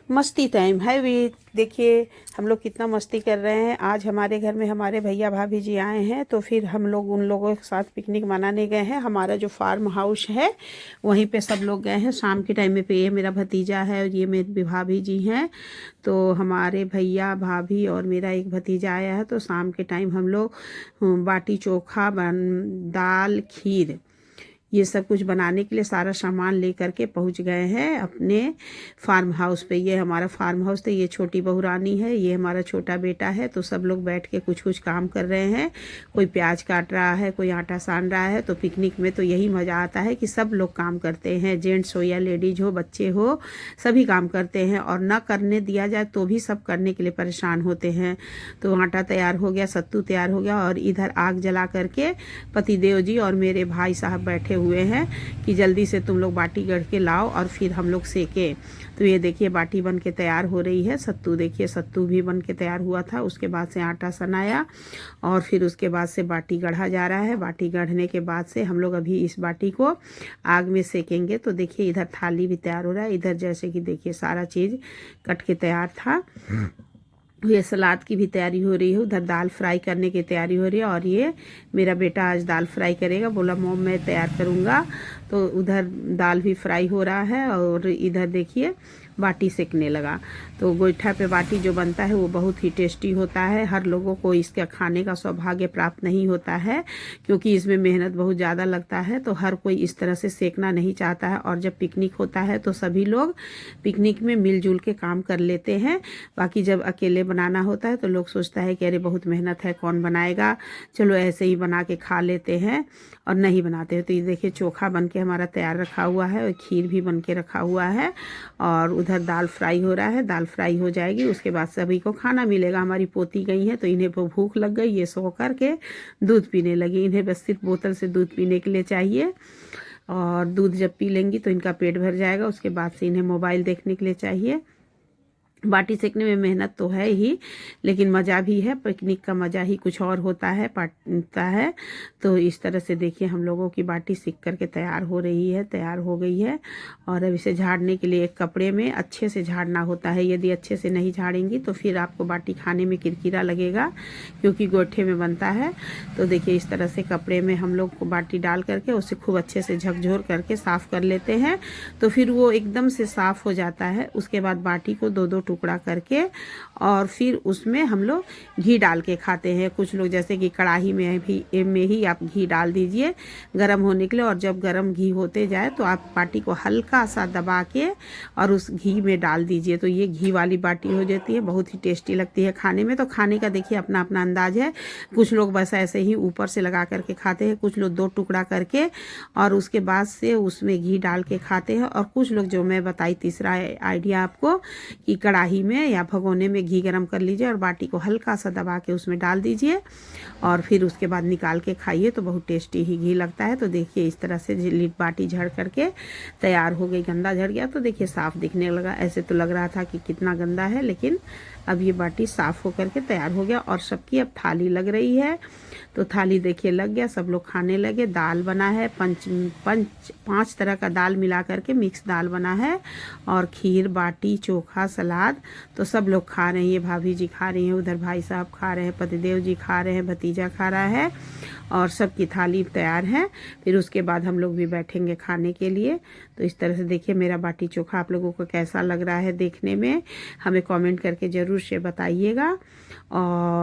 मस्ती टाइम है भी। देखिए हम लोग कितना मस्ती कर रहे हैं। आज हमारे घर में हमारे भैया भाभी जी आए हैं, तो फिर हम लोग उन लोगों के साथ पिकनिक मनाने गए हैं। हमारा जो फार्म हाउस है वहीं पे सब लोग गए हैं शाम के टाइम में। पे ये मेरा भतीजा है और ये मेरी भाभी जी हैं। तो हमारे भैया भाभी और मेरा एक भतीजा आया है। तो शाम के टाइम हम लोग बाटी चोखा दाल खीर ये सब कुछ बनाने के लिए सारा सामान लेकर के पहुंच गए हैं अपने फार्म हाउस पे। ये हमारा फार्म हाउस, तो ये छोटी बहू रानी है, ये हमारा छोटा बेटा है। तो सब लोग बैठ के कुछ कुछ काम कर रहे हैं। कोई प्याज काट रहा है, कोई आटा सान रहा है। तो पिकनिक में तो यही मज़ा आता है कि सब लोग काम करते हैं, जेंट्स हो या लेडीज हो, बच्चे हो, सभी काम करते हैं। और ना करने दिया जाए तो भी सब करने के लिए परेशान होते हैं। तो आटा तैयार हो गया, सत्तू तैयार हो गया, और इधर आग जला करके पतिदेव जी और मेरे भाई साहब बैठे हुए हैं कि जल्दी से तुम लोग बाटी गढ़ के लाओ और फिर हम लोग सेके। तो ये देखिए बाटी बन के तैयार हो रही है। सत्तू देखिए, सत्तू भी बन के तैयार हुआ था। उसके बाद से आटा सनाया और फिर उसके बाद से बाटी गढ़ा जा रहा है। बाटी गढ़ने के बाद से हम लोग अभी इस बाटी को आग में सेकेंगे। तो देखिए इधर थाली भी तैयार हो रहा है। इधर जैसे कि देखिए सारा चीज़ कट के तैयार था। ये सलाद की भी तैयारी हो रही है। उधर दाल फ्राई करने की तैयारी हो रही है। और ये मेरा बेटा आज दाल फ्राई करेगा, बोला मॉम मैं तैयार करूँगा। तो उधर दाल भी फ्राई हो रहा है और इधर देखिए बाटी सेकने लगा। तो गोईठा पे बाटी जो बनता है वो बहुत ही टेस्टी होता है। हर लोगों को इसका खाने का सौभाग्य प्राप्त नहीं होता है, क्योंकि इसमें मेहनत बहुत ज़्यादा लगता है। तो हर कोई इस तरह से सेकना नहीं चाहता है। और जब पिकनिक होता है तो सभी लोग पिकनिक में मिलजुल के काम कर लेते हैं। बाकी जब अकेले बनाना होता है तो लोग सोचता है कि अरे बहुत मेहनत है, कौन बनाएगा, चलो ऐसे ही बना के खा लेते हैं, और नहीं बनाते हैं। तो ये देखिए चोखा बन के हमारा तैयार रखा हुआ है और खीर भी बन के रखा हुआ है। और उधर दाल फ्राई हो रहा है। दाल फ्राई हो जाएगी उसके बाद सभी को खाना मिलेगा। हमारी पोती गई है तो इन्हें भूख लग गई, ये सो करके दूध पीने लगी। इन्हें बस सिर्फ बोतल से दूध पीने के लिए चाहिए, और दूध जब पी लेंगी तो इनका पेट भर जाएगा। उसके बाद से इन्हें मोबाइल देखने के लिए चाहिए। बाटी सेकने में मेहनत तो है ही, लेकिन मज़ा भी है। पिकनिक का मज़ा ही कुछ और होता है। तो इस तरह से देखिए हम लोगों की बाटी सीख करके तैयार हो रही है, तैयार हो गई है। और अब इसे झाड़ने के लिए एक कपड़े में अच्छे से झाड़ना होता है। यदि अच्छे से नहीं झाड़ेंगी तो फिर आपको बाटी खाने में किरकिरा लगेगा, क्योंकि गोइठे में बनता है। तो देखिए इस तरह से कपड़े में हम लोग को बाटी डाल करके उसे खूब अच्छे से झकझोर करके साफ़ कर लेते हैं। तो फिर वो एकदम से साफ़ हो जाता है। उसके बाद बाटी को दो दो टुकड़ा करके और फिर उसमें हम लोग घी डाल के खाते हैं। कुछ लोग जैसे कि कढ़ाई में ही आप घी डाल दीजिए गरम होने के लिए, और जब गरम घी होते जाए तो आप बाटी को हल्का सा दबा के और उस घी में डाल दीजिए। तो ये घी वाली बाटी हो जाती है, बहुत ही टेस्टी लगती है खाने में। तो खाने का देखिए अपना अपना अंदाज है। कुछ लोग बस ऐसे ही ऊपर से लगा करके खाते हैं, कुछ लोग दो टुकड़ा करके और उसके बाद से उसमें घी डाल के खाते हैं। और कुछ लोग जो मैं बताई तीसरा आइडिया आपको, कि कढ़ाई में या भगोने में घी गरम कर लीजिए और बाटी को हल्का सा दबा के उसमें डाल दीजिए और फिर उसके बाद निकाल के खाइए, तो बहुत टेस्टी ही घी लगता है। तो देखिए इस तरह से बाटी झड़ करके तैयार हो गई। गंदा झड़ गया तो देखिए साफ़ दिखने लगा। ऐसे तो लग रहा था कि कितना गंदा है, लेकिन अब ये बाटी साफ़ होकर के तैयार हो गया। और सबकी अब थाली लग रही है। तो थाली देखिए लग गया, सब लोग खाने लगे। दाल बना है, पांच तरह का दाल मिला करके मिक्स दाल बना है, और खीर, बाटी, चोखा, सलाद। तो सब लोग खा रहे हैं। ये भाभी जी खा रही हैं, उधर भाई साहब खा रहे हैं, पतिदेव जी खा रहे हैं, भतीजा खा रहा है, और सबकी थाली तैयार है। फिर उसके बाद हम लोग भी बैठेंगे खाने के लिए। तो इस तरह से देखिए मेरा बाटी चोखा आप लोगों को कैसा लग रहा है देखने में, हमें कमेंट करके ज़रूर से बताइएगा। और